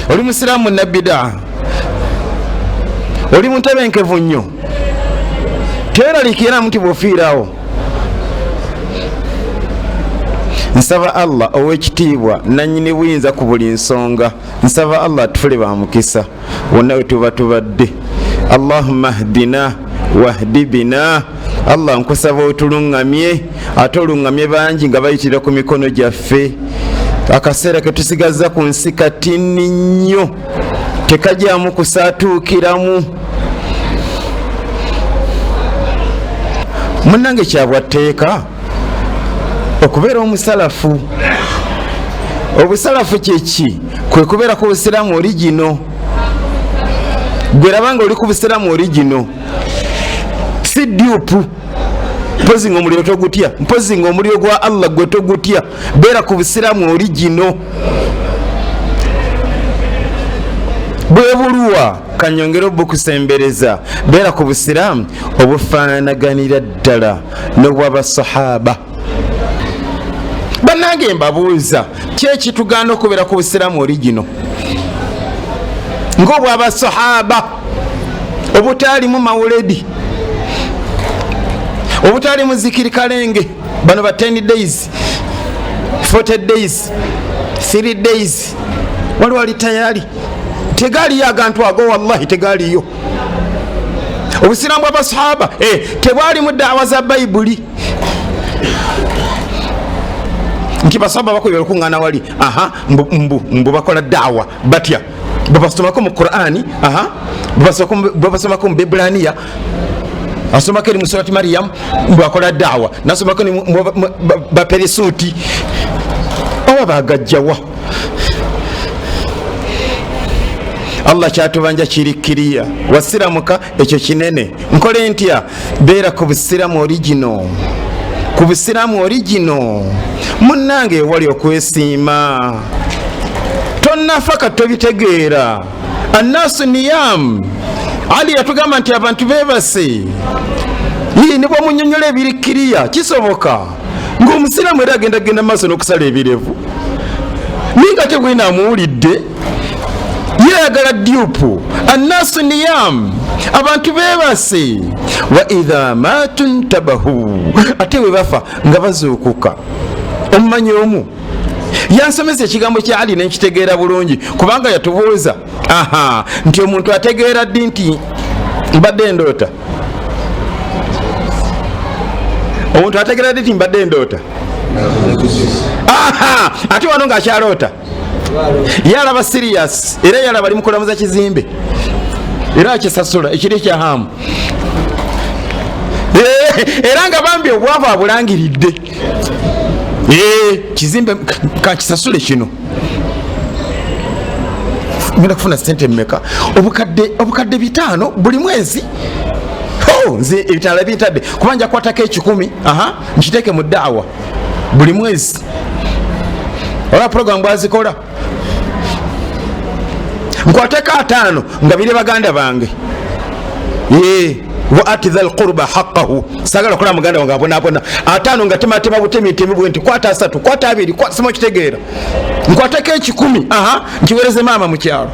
oli musiraamu nabbidaa, oli muntebenkevu nnyo, teeraliikira nti bw'ofiirawo. Nsaba Allah ow'ekitiibwa nannyini buyinza ku buli nsonga, nsaba Allah atufule ba mukisa wonna we tuba tubadde. Allahumma hdina wahdi bina. Allah nkusaba otulungamye, ate olungamye bangi nga bayitira ku mikono gyaffe. Akaseera ke tusigazza ku nsi katini nnyo, tekajyamu kusaatuukiramu. Munnange kyabwatteeka okubeera omusalafu. Obusalafu kyeki? Kwe kubeera ku busiraamu origino. Gwe laba nga oli ku busiraamu origino, si dupu. Mpozi nga omuliro togutya, mpozi nga omuliro gwa Allah gwe togutya. Beera ku busiraamu origino. Bwe buluwa kanyongera obukusembereza, beera ku busiraamu obufaanaganira ddala n'obw'abasahaba. Bannange mbabuuza, kyeki tugaana okubeera ku busiraamu origino ng'obw'abasahaba, obutaalimu mawuledi, obutaalimu zikiri kalenge. Bano ba 10 days 40 days 3 days wali tayari. Tegaaliyo agantu ago, wallahi tegaaliyo. Obusiraamu bw'abasahaba tebwalimu daawa za bayibuli nti basahaba bakola okuŋŋaana wali mbu bakola daawa batya, bwebasomako mu Qur'ani, bwebasomako mu Bibraniya, asomako eri mu surati Maryam mbu akola daawa, nasomako baperesuuti. Oba bagajjawa? Allah kyatubanja kirikiriya. Wasiramuka ekyo kinene. Nkole ntya? Beera ku busiraamu origino, ku busiraamu origino. Munnange wali okwesiima, tonnafa kati tobitegeera. Annaasu niyam. Ali yatugamba nti abantu beebase. Ni bw'omunyonnyola ebirikkiriya kisoboka ng'omusiraamu era agenda maaso n'okusala ebirevu ninga tegwina amuwulidde. Yeyagala dupu. Annaasu niyam, abantu beebase. Wa idha maatu ntabahu, ate we bafa nga bazuukuka. Omumanyi omu yansomesa ekigambo kya Ali nenkitegeera bulungi, kubanga yatubuuza nti omuntu ategeera ddi nti mbadde ndoota. Omuntu ategeera ddi nti mbadde ndoota? Ate wano ng'akyaloota. Yalaba serious, era yalaba ali mu kulamuza kizimbe, era akisasula ekiri kya hamu, era nga bambi obwavu abulangiridde. Kizimbe kakisasule kino ngenda kufuna sente mmeka? Obukadde 5 buli mwezi. Nze ebitala bintadde kubanja kwatako 10 nkiteeke mu daawa buli mwezi. Ola program bwazikola nkwateko 5 nga biri baganda bange. Wa ati dhal qurba haqqahu, sagala kola muganda wange abonabona. 5 nga tematema butemitemi bwenti, kwata 3 kwata 2 kwata simo kitegeera. Nkwateko 10 nkiwereze maama mu kyalo.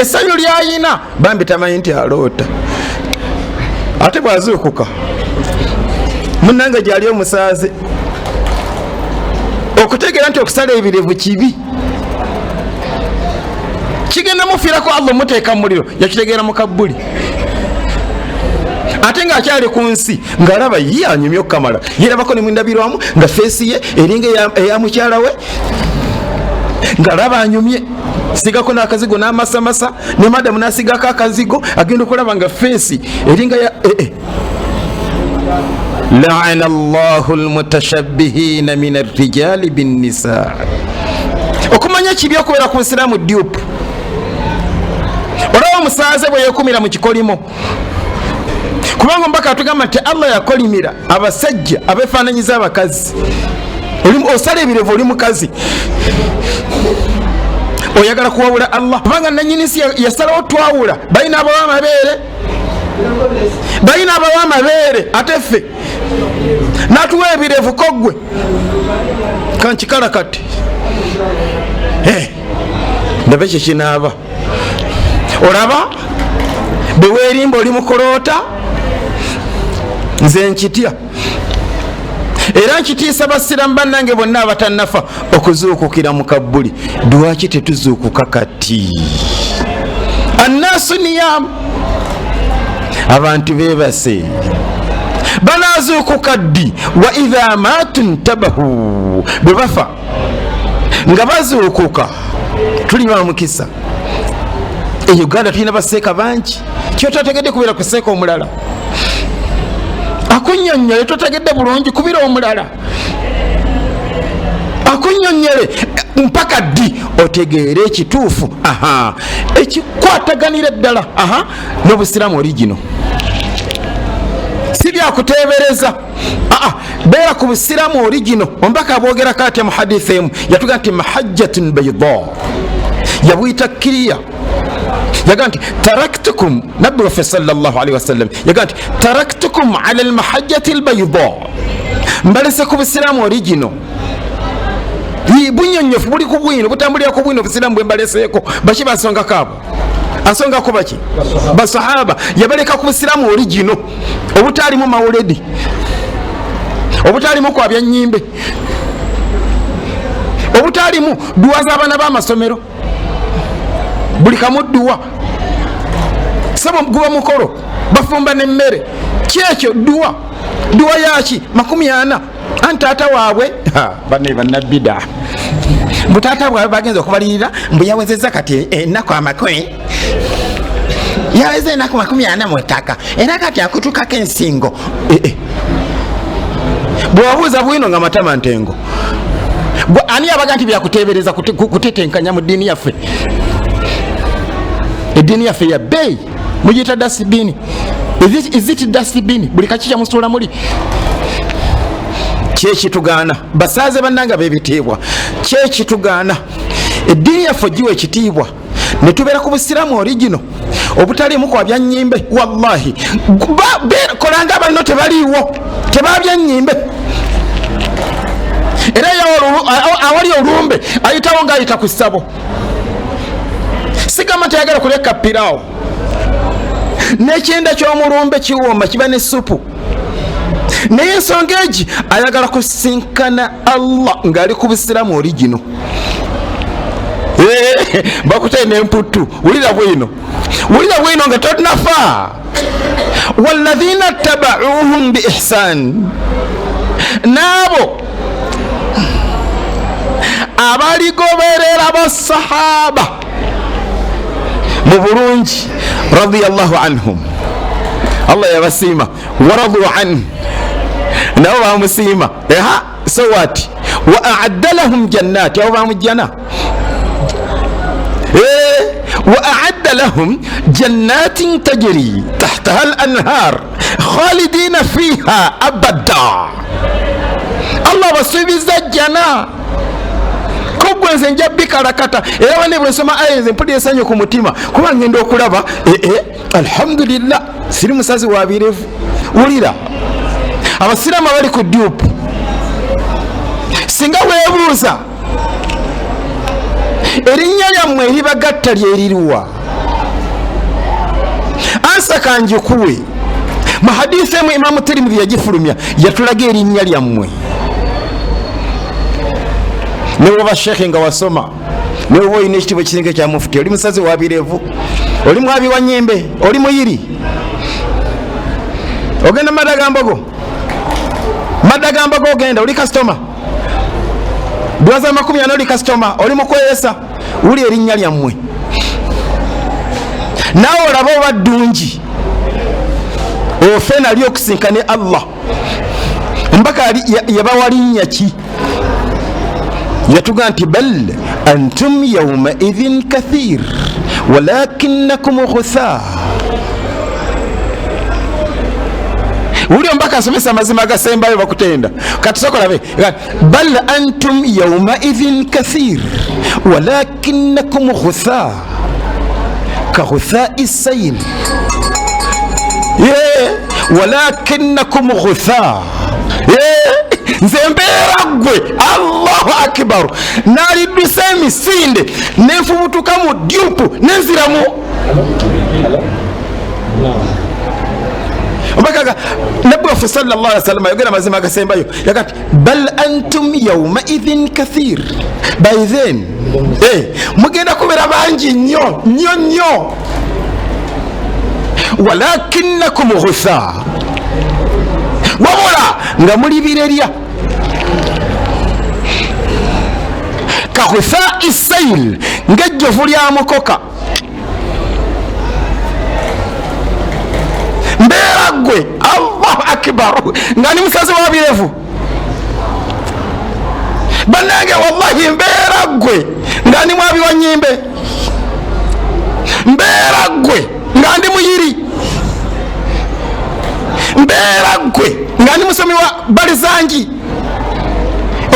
Essanyu lyayina bambi tamanyi nti aloota. Ate bwazuukuka munnange gyali omusaaze okutegeera nti okusala ebirevu kibi, kigenda mufiirako Allah muteeka mu muliro. Yakitegeera mu Kabuli, ate ng'akyali ku nsi ng'alaba ye anyumye okukamala. Yerabako ne mwindabirwamu nga feesi ye eringa eya mukyala we, ng'alaba anyumye. Sigako n'akazigo n'amasamasa, ne madamu n'asigako akazigo, agenda okulaba nga feesi eringa ya la'ana Allahu almutashabbihina min arrijali binnisa. Okumanya kibi okubeera ku busiraamu dupu. Olaba omusaaze bwe yeekumira mu kikolimo, kubanga mbaka atugamba nti Allah yakolimira abasajja abeefaananyiza abakazi. Osala ebirevu oli mukazi, oyagala kuwawula Allah, kubanga nannyini nsi yasalawo twawula. Balina abawa amabeere, ate ffe natuwa ebirevu kogwe kankikala kati ndabe kyekinaaba olaba bwewerimba oli mukoloota nze nkitya era nkitiisa basiramu bannange bonna abatannafa okuzuukukira mu kabbuli. Lwaki tetuzuukuka kati? Annaasu niyamu, abantu beebase banaazuukuka ddi? Wa idha maatu ntabahu, bwe bafa nga bazuukuka tuli bamukisa. E Uganda tulina baseeka bangi, kyotategedde kubeera ku seeka omulala akunyonyole, totegedde bulungi kubira omulala akunyonyole mpaka ddi otegeere ekituufu. Ekikwataganira eddala n'obusiraamu origino si byakuteebereza. Beera ku busiraamu origino. Ombaka abwogerako atya mu hadithi emu yatuga nti mahajjatun bayda, yabuyita kiriya, yaga nti taraktukum, nabbi waffe sallallahu alaihi wasallam yaga nti taraktukum ala almahajjati albayda, mbalese ku busiraamu origino. Bunyonyofu buli ku bwino, butambulira ku bwino obusiraamu bwe mbaleseeko. Baki basonga kaabo? Asongako baki? Basahaba. Yabaleka ku busiraamu origino obutalimu mawuledi, obutalimu kwabya nnyimbe, obutalimu duwa z'abaana b'amasomero, buli kamu duwa sabo guba mukolo bafumba n'emmere. Kyekyo duwa yaki 40 antaata waabwe bane bannabida mutaata bwawe bagenza okubalirira mbu yawezezza kati ennaku amakwe, yaweze ennaku 40 mu ttaka era kati akutukako ensingo. Bw'obuuza bwino nga matama ntengo, ani abaga nti byakuteebereza kutetenkanya mu ddiini yaffe? Eddiini yaffe ya bbeeyi, mugiyita dasibini. Is it dasibini? Buli kakikya musuula muli. Kyekitugaana basaaze bannanga b'ebitiibwa, kyekitugaana eddiini yaffe giwa ekitiibwa ne tubeera ku busiraamu origino obutaliimu kwabya nnyimbe. Wallahi kolanga abanno tebaliiwo, tebabya nnyimbe. Era awali olumbe ayitawo ng'ayita ku ssabo. Sigama tayagala kuleka piraawo, n'ekyenda ky'omulumbe kiwooma kiba ne supu. Naye ensonga egi ayagala kusinkana Allah ng'ali ku busiraamu origino. Bakutaye n'emputtu, wulira bwino nga tonafa. Walladhina tabauhum bi ihsan, naabo abaligoberera basahaba mu bulungi, radiyallahu anhum, Allah yabasiima, waradu anhu, nabo bamusiima. So what? Wa a'adda lahum jannati, abo bamujjana. Wa a'adda lahum jannatin tajri tahtaha al-anhar khalidina fiha abada. Allah basuubiza jjana kogwenze nja bikalakata. Era wane bwe nsoma aya nze mpulira essanyu ku mutima kuba ngenda okulaba alhamdulillah siri musazi wa birevu. Wulira abasiraamu abali ku duupu, singa weebuuza erinnya lyammwe eribagatta lyeriruwa, ansa kanjikuwe. Mu hadiisi emu Imaamu Tirmidhi yagifulumya, yatulaga erinnya lyammwe. Newoba shekhe nga wasoma, newoba olina ekitiibwa ekisinga kya mufuti, oli musazi wa birevu, oli mwabi wa nnyimbe, oli muyiri, ogenda Madagambogo ogenda, oli kasitoma, dwaza 40 oli kasitoma, oli mukweyesa. Wuli erinnya lyammwe naawe olaba oba ddungi ofe nali okusinkane Allah. Mbaka yabawa linnya ki? Yatuga nti bal antum yawma idhin kathir walakinnakum ghutha. Wuli mbaka asomesa amazima agasembayo bakutenda kati sokolabe bal antum yawma idhin kathir walakinnakum ghutha ka ghuthai sayl. walakinnakum ghutha, nze mbeera gwe. Allahu akbar. Naliddusa emisinde nenfubutuka mu dyupu nenziramu. Obakaga nabbi waffe sallallahu alaihi wasallam yogera mazima agasembayo yakati bal antum yawma idhin kathir. By then mugenda kubeera bangi nnyo nnyo nnyo, walakinnakum ghutha, wabula nga muli birerya ka ghutha isail, ng'ejjovu lya mukoka. Mbeera gwe. Allahu akbar. nga ni musazi wa birevu. Bannange wallahi mbeera gwe nga ndi mwabi wa nnyimbe. Mbeera gwe nga ndi muyiri. Mbeera gwe nga ndi musomi wa balizangi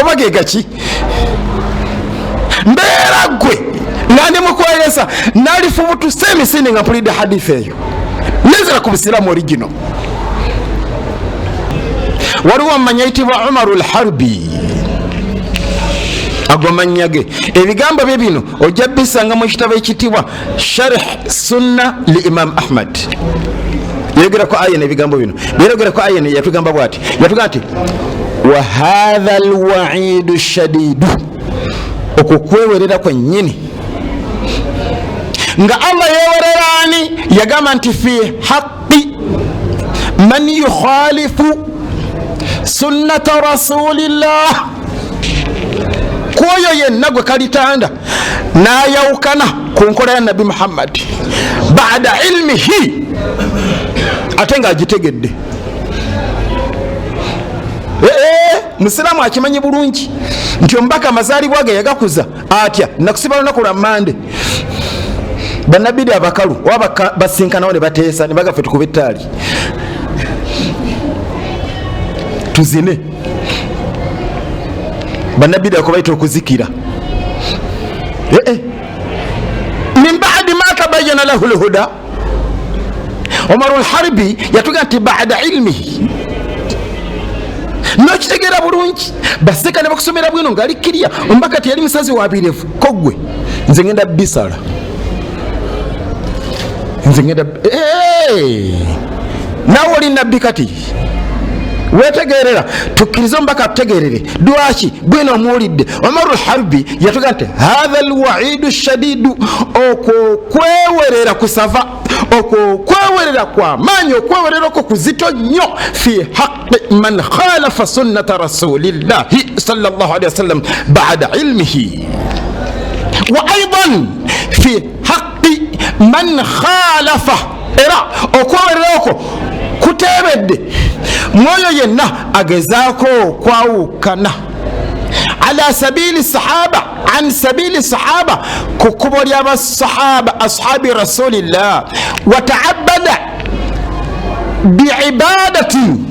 oba ge gaki. Mbeera gwe nga ndi mukwelesa nalifubutusa emisinde nga mpulidde hadithi eyo nenzira ku Busiraamu origino. Waliwo amanya yitibwa Umarul Harbi, ago mannya ge. Ebigambo bye bino ojja bisanga mu kitabo ekitibwa Sharh Sunna li Imam Ahmad. Yegera ko ayene ebigambo bino byerogera ko ayene yatugamba bwati, yatugamba ati wa hadha alwa'idu shadidu, okukwewerera kwennyini nga Allah yewererani yagamba nti fi haqqi man yukhalifu sunnata rasulillah, kwoyo yenna gwe kalitanda nayawukana ku nkola ya Nabi Muhammad baada ilmihi, ate nga agitegedde. Musiramu akimanyi bulungi nti omubaka amazaalibwa ge yagakuza atya nakusiba lunaku lwa Mande. Bannabidi abakalu waba basinkanawo ne bateesa ne bagafe tukuba ettaali tuzine. Bannabidi akubaita okuzikira min baadi ma tabayyana lahu lhuda. Umarul Harbi yatuga nti baada ilmihi, nokitegeera bulungi. Baseka ne bakusomera bwino ngaali kirya omubaka teyali musazi wa birevu. Kogwe nze ngenda bisala, nze ngenda nawe oli nabbi kati wetegerera tukkiriza omubaka atutegerere dwaki gwena omuwulidde. Umarul Harbi yatuga nti hadha alwaidu shadidu, okwo kwewerera kusava, okwo kwewerera kwa maanyi, okwewerera okwo kuzito nnyo fi haqqi man khalafa sunnata rasulillahi sallallahu alaihi wasallam ba'da ilmihi, wa aidan fi haqqi man khalafa, era okwewerera okwo kutebedde mwoyo yenna agezaako okwawukana ala sabili sahaba, an sabili sahaba, ku kkubo ly'abasahaba ashabi rasulillah, wa ta'abbada biibadatin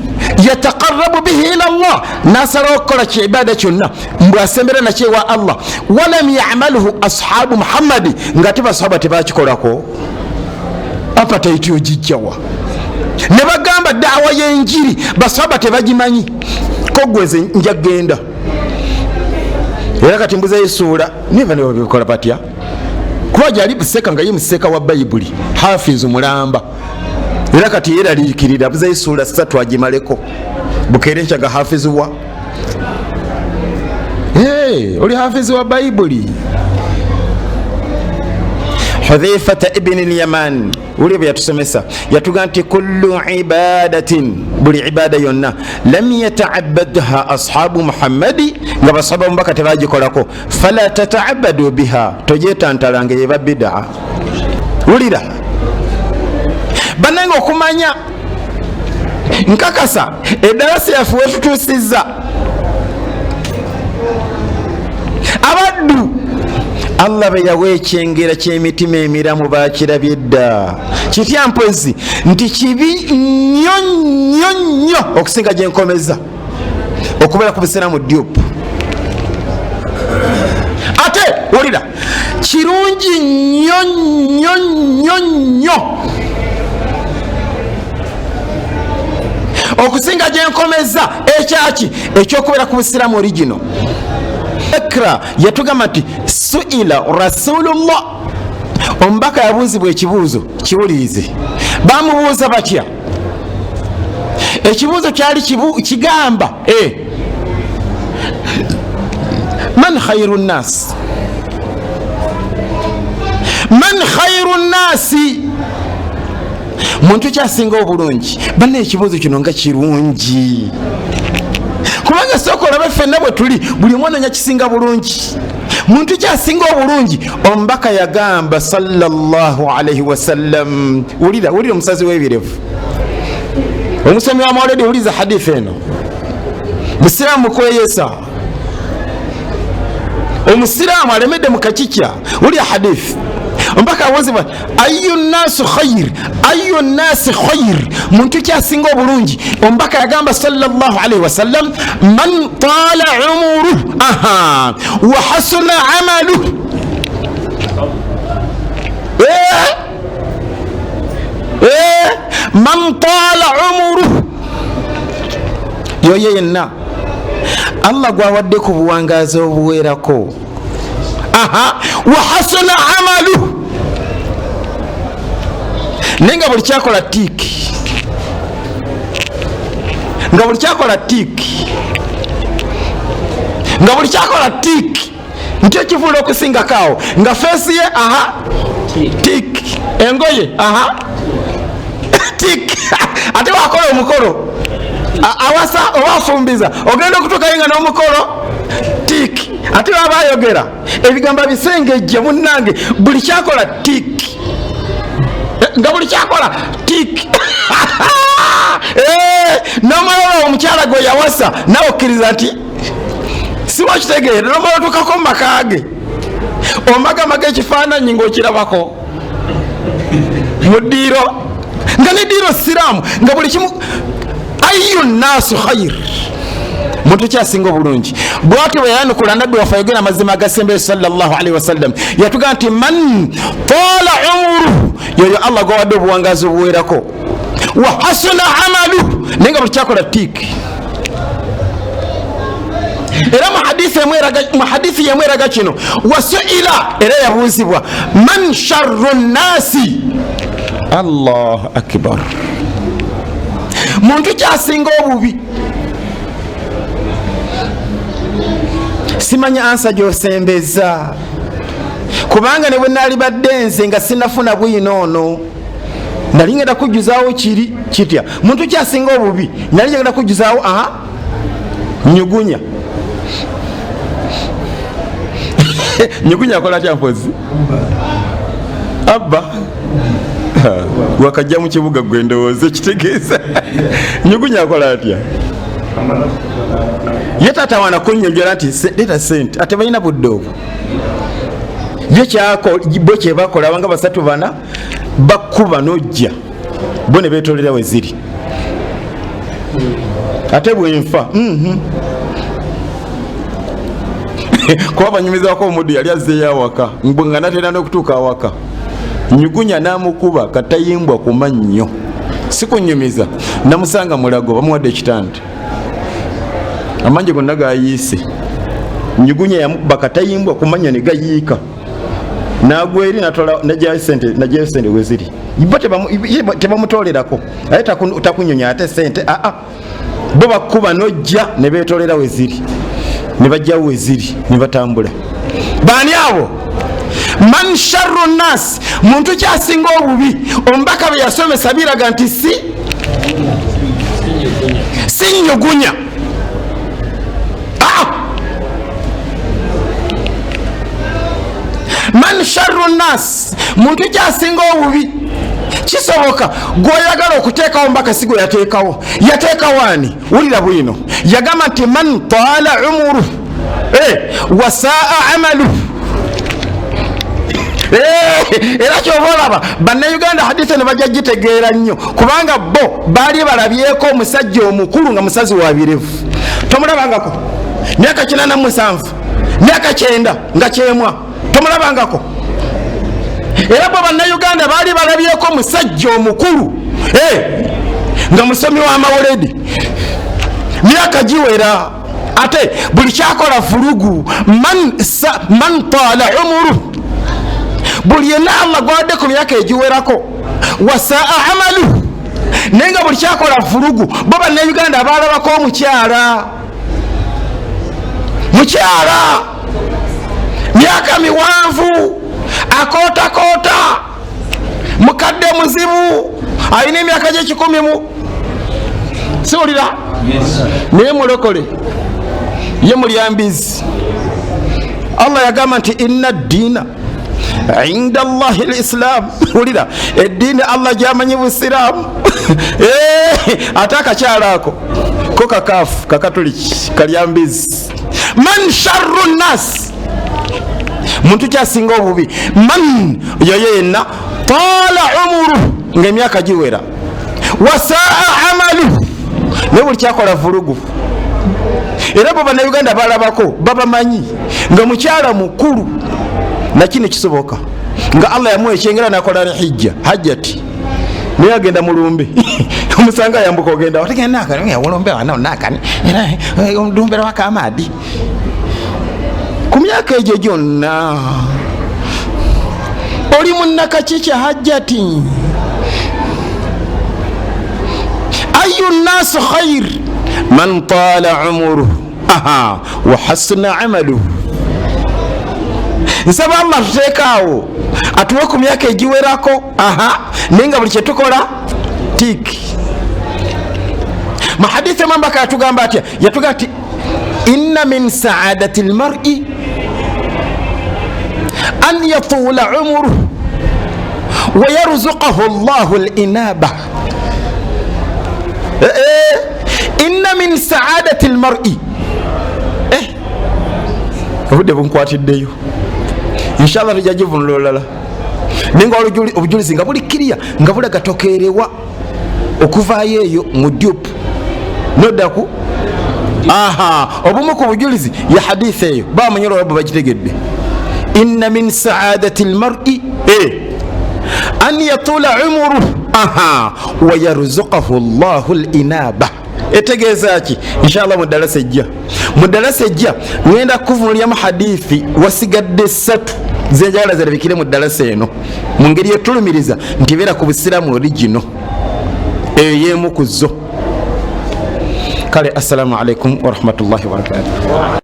yataqarrabu bihi ila Allah, nasara okukola kiibada kyonna mbw asembera nakyo ewa Allah, walam ya'maluhu ashabu Muhammadi, nga tebasahaba tebakikolako. Apatayiti ogijjawa ne bagamba daawa y'enjiri basahaba tebagimanyi. Kogweze nja genda era kati mbuza yesuula niba nibo bikola batya, kuba gyali buseka nga ye museka wa Bayibuli hafizu mulamba, era kati yeraliikirira buza yesuula 3 agimaleko bukeere nkyaga hafizu wa oli hafizu wa Bayibuli. Hudhaifata ibn al-Yaman uli bwe yatusomesa yatuga nti kullu ibadatin, buli ibada yonna lam yata'abbadha ashabu Muhammadi, nga basahaba omubaka tebagikolako, fala tata'abbadu biha, tojetantalange yeba bid'a. Wulira bannange okumanya nkakasa eddalasa yaffe wetutuusizza abaddu Allah be yawa ekyengera ky'emitima emiramu bakirabye dda. Kitya mpozi nti kibi nnyo nnyo nnyo okusinga gye nkomeza okubeera ku Busiraamu Diop. Ate wulira kirungi nnyo nnyo nnyo nnyo okusinga gyenkomeza ekyaki ekyokubeera ku busiraamu origino. Ekra yatugamba nti suila rasulullah, omubaka yabuuzibwa ekibuuzo, kiwulirize. Bamubuuza batya? Ekibuuzo kyali kigamba man khairu nnas, man khairu nnasi, muntu kyasinga obulungi. Banne ekibuuzo kino nga kirungi, kubanga sooka olabe ffenna bwe tuli, buli mwana nyakisinga bulungi. Muntu kyasinga obulungi, omubaka yagamba sallallahu alaihi wasallam. Wulira omusazi w'ebirevu, omusomi wa mawulidi, wuliza hadithi eno. Musiraamu kweyesa, omusiraamu alemedde mu kakikya. Wulira hadithi, omubaka awozebwa ayu nnasu khair, ayu nnasi khair, muntu kyasinga obulungi. Omubaka yagamba sallallahu alaihi wasallam man taala umuruhu wa hasuna amaluhu. Man taala umuruhu, yoyo yenna Allah gwawadde ku buwangazi obuwerako. Wa hasuna amaluhu, nenga buli kyakola tiki, nga buli kyakola tiki, nga buli kyakola tiki, nikyo kifuula okusingakaawo. Nga feesi ye tiki, engoye tiki, ate wakola omukolo awasa oba afumbiza, ogenda okutuukayo nga n'omukolo tiki, ate waba ayogera ebigambo bisengejje munnange, buli kyakola tiki, nga buli kyakola tiki. Nomala omukyala gwe yawasa nawe okkiriza nti siwakitegeera, nomala otuukako mu maka ge omagamaga ekifaananyi ng'okirabako mu ddiiro, nga ne ddiiro siraamu, nga buli kimu ayu nnaasu khair, muntu kyasinga obulungi. Bw'atyo bwe yayanukula nabbi waffe ayogera amazima agasembeyo sallallahu alaihi wasallam, yatugamba nti man taala umuruhu, yoyo Allah gwawadde obuwangazi obuwerako. Wa hasuna amaluhu, naye nga buli kyakola tiki. Era mu hadithi yemu eraga kino. Wasuila, era yabuuzibwa man sharru nnasi, Allahu akbar, muntu kyasinga obubi. Simanya ansa gyosembeza, kubanga ne bwe naali badde nze nga sinafuna bwinoono, nali ngenda kujjuzaawo kiri kitya. Muntu kyasinga obubi, nali ngenda kujjuzaawo nyugunya. Nyugunya akola atya mpozi? Abba wakajja mu kibuga gwe ndowooza kitegeeza. Nyugunya akola atya? Ye taata wana kunnyonjera nti leeta sente, ate balina budde obwo. Bo kyebakola abanga basatu bana bakuba n'ojja, bo ne beetolera we ziri. Ate bwenfa kuba banyumizako omuddu yali azzeeyo awaka, nga natera n'okutuuka awaka, Nyugunya n'amukuba katayimbwa ku mannyo, si kunyumiza, namusanga mulago, bamuwadde ekitanda, amanje gonna gayiise. Nyugunya yamukuba katayimbwa ku mannyo ne gayiika, n'agwa eri najjayo sente we ziri. Bo tebamutolerako, aye takunyonya ate sente, bo bakuba n'ojja ne beetolera we ziri, ne bajjawo we ziri ne batambula. Baani abo? Man sharru nnas, muntu kyasinga obubi. Omubaka bwe yasomesa biraga nti si nyugunya. Man sharru nnas, muntu kyasinga obubi. Kisoboka gw'oyagala okuteekawo mbaka si gwe yateekawo. Yateekawo ani? Wulira bwino, yagamba nti man taala umuruhu wa saa amaluhu. Era kyoba olaba bannayuganda hadithi ne bajja gitegeera nnyo, kubanga bo baali balabyeko omusajja omukulu nga musazi wa birevu. Tomulabangako myaka 87, myaka 9 nga kyemwa, tomulabangako. Era bo bannayuganda baali balabyeko omusajja omukulu nga musomi wa mawuledi myaka giwera ate buli kyakola fulugu man tala umuru buli yenna Allah gwadde ku myaka egiwerako wasaa amalu nenga buli kyakola fulugu bo bannayuganda abalabako omukyala myaka miwanvu akootakoota mukadde muzibu alina emyaka gy'ekikumi mu siwulira naye mulokole ye mulyambizi Allah yagamba nti inna ddiina inda Allahi lislam. Wulira eddiini Allah gyamanyi busiraamu ate akakyala ako ko kakaafu kakatuliki kalyambizi. Man sharru nnas, muntu kyasinga obubi. Man yoyo yenna taala umuru ng'emyaka giwera, wasaa amalu ne buli kyakola vulugu. Era bo bannayuganda balabako babamanyi nga mukyala mukulu nakino kisoboka nga Allah yamuwa ekyengera nakola hajjati naye agenda mulumbe omusanga yambuka ogenda otegenda nakawulumbe wana nakani omudumbera wakamaadi ku myaka egyo gyonna oli munnakaki kya hajjati. ayu nnaasi khair man taala umuru wa hasuna amaluhu. Nsaba Allah tuteekaawo atuwe ku myaka egiwerako naye nga buli kyetukola tiki. Mu hadithi mambaka yatugamba atya, yatugamba ati inna min saadati lmar'i an yatula umuruhu wa yarzuqahu Allahu al-inaba. Inna min saadati lmar'i obudde bunkwatiddeyo inshallah tujja givunula olulala ninga obujulizi nga buli kiriya nga bulagatokeerewa okuvaayo eyo mu dupe noddaku obumu ku bujulizi ya hadithi eyo bamanyola wabwe bagitegedde. inna min saadati lmar'i an yatula umuruhu wa yarzuqahu Allahu al-inaba. Etegeeza ki? Inshallah mu ddalasa ejja ngenda kuvunulyamu hadithi wasigadde 3 zenjagala zirabikire mu ddalasa eno mu ngeri yetulumiriza nti beera ku busiraamu origino eyo yemu ku zo. Kale assalamu alaikum wa rahmatullahi wa barakatuh.